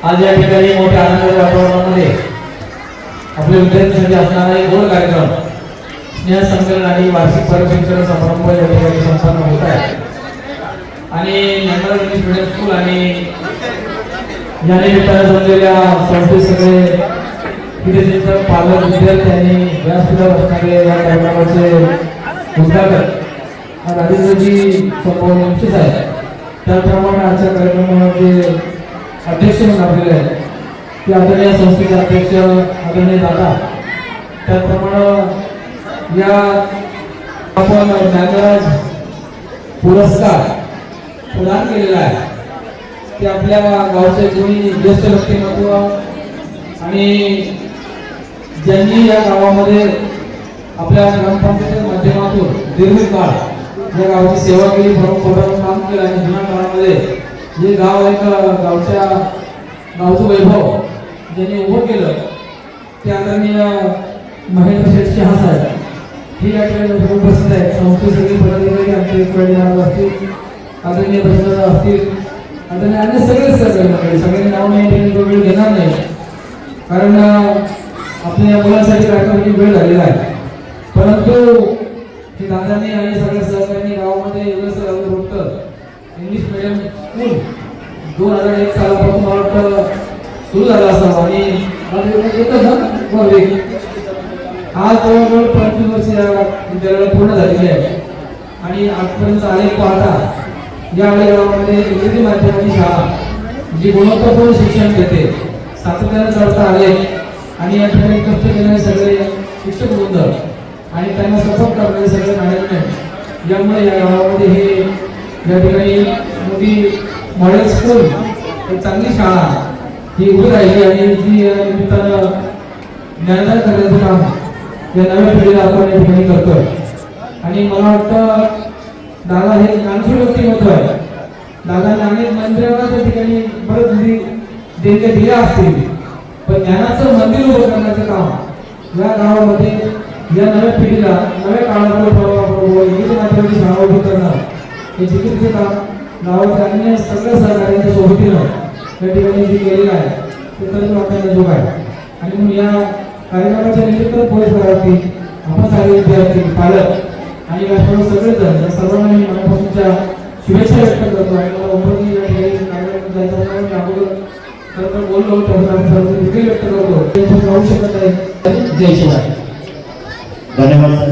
आज या ठिकाणी मोठ्या आनंदाच्या वातावरणामध्ये आपल्या विद्यार्थ्यांसाठी असणारा एक गोड कार्यक्रम स्नेह संमेलन आणि वार्षिक परिसंचलन समारंभ या ठिकाणी संपन्न होत आहे आणि नंतर इंग्लिश मीडियम स्कूल आणि या निमित्तानं जमलेल्या संस्थेत सगळे विद्यार्थ्यांचे पालक विद्यार्थी आणि व्यासपीठावर असणारे या कार्यक्रमाचे उद्घाटन राजेंद्रजी संपवून निश्चित आहे. त्याप्रमाणे आजच्या कार्यक्रमाचे अध्यक्ष म्हणून आपलेले आहेत ते आदरणीय संस्थेचे अध्यक्ष आदरणीय दादा. त्याप्रमाणे या आपण ज्ञानराज पुरस्कार प्रदान केलेला आहे ते आपल्या गावचे कोणी ज्येष्ठ व्यक्तिमत्व आणि ज्यांनी या गावामध्ये आपल्या ग्रामपंचायतीच्या माध्यमातून दीर्घकाळ या गावाची सेवा केली, परंपरांचं काम केलं आणि जुन्या काळामध्ये जे गाव एक गावचं वैभव ज्यांनी उभं केलं ते आदरणीय महेंद्र शेठ शहा साहेब ही या ठिकाणी उपस्थित आहेत. संस्थेचे सगळे पदाधिकारी आमचे इकडे असतील, आदरणीय प्रसाद असतील, आदरणीय अन्य सगळे सगळ्यांनी नाव नाही वेळ घेणार नाही कारण आपल्या या मुलांसाठी कार्यक्रमाची वेळ झालेला आहे. परंतु हे दादांनी आणि सगळ्या सहकार्यांनी गावामध्ये एवढं होतं इंग्लिश मीडियम स्कूल 2001 सालापासून मला वाटतं सुरू झालं असावं आणि आज जवळजवळ 25 वर्ष या विद्यालयाला पूर्ण झालेली आहे आणि आजपर्यंत अनेक पाहता या गावामध्ये इंग्रजी माध्यमाची शाळा जी गुणवत्तापूर्ण शिक्षण देते सातत्याने चढता आले आणि या ठिकाणी कष्ट केलेले सगळे शिक्षक वृंद आणि त्यांना सपोर्ट करणारे सगळे मॅनेजमेंट यामुळे या गावामध्ये हे या ठिकाणी मोठी मॉडेल स्कूल एक चांगली शाळा ही उभी राहिली आणि जी या निमित्तानं ज्ञानदान करण्याचं काम या नव्या पिढीला आपण या ठिकाणी करतोय. आणि मला वाटतं दादा हे ज्ञानसूर व्यक्तिमत्व आहे. दादांनी अनेक मंदिरांना त्या ठिकाणी बरंच देणग्या दिल्या असतील पण ज्ञानाचं मंदिर उभं करण्याचं काम या गावामध्ये या नव्या पिढीला नव्या काळाबरोबर इंग्रजी माध्यमाची शाळा उभी करणं हे जिकिरीचे काम गावाच्या अन्य सगळ्या सहकार्यांच्या सोबतीनं या ठिकाणी जे केलेलं आहे ते तर वाटण्याचा जोग आहे. आणि म्हणून या कार्यक्रमाच्या निमित्तानं पोलीस विद्यार्थी आपण सगळे विद्यार्थी पालक आणि व्यासपीठावर सगळेजण या सर्वांना मी मनापासूनच्या शुभेच्छा व्यक्त करतो. आणि मला उपरती या ठिकाणी कार्यक्रम जायचा अगोदर खरं बोललो तर देखील व्यक्त करतो ते राहू शकत आहे. जय शिवाय. धन्यवाद.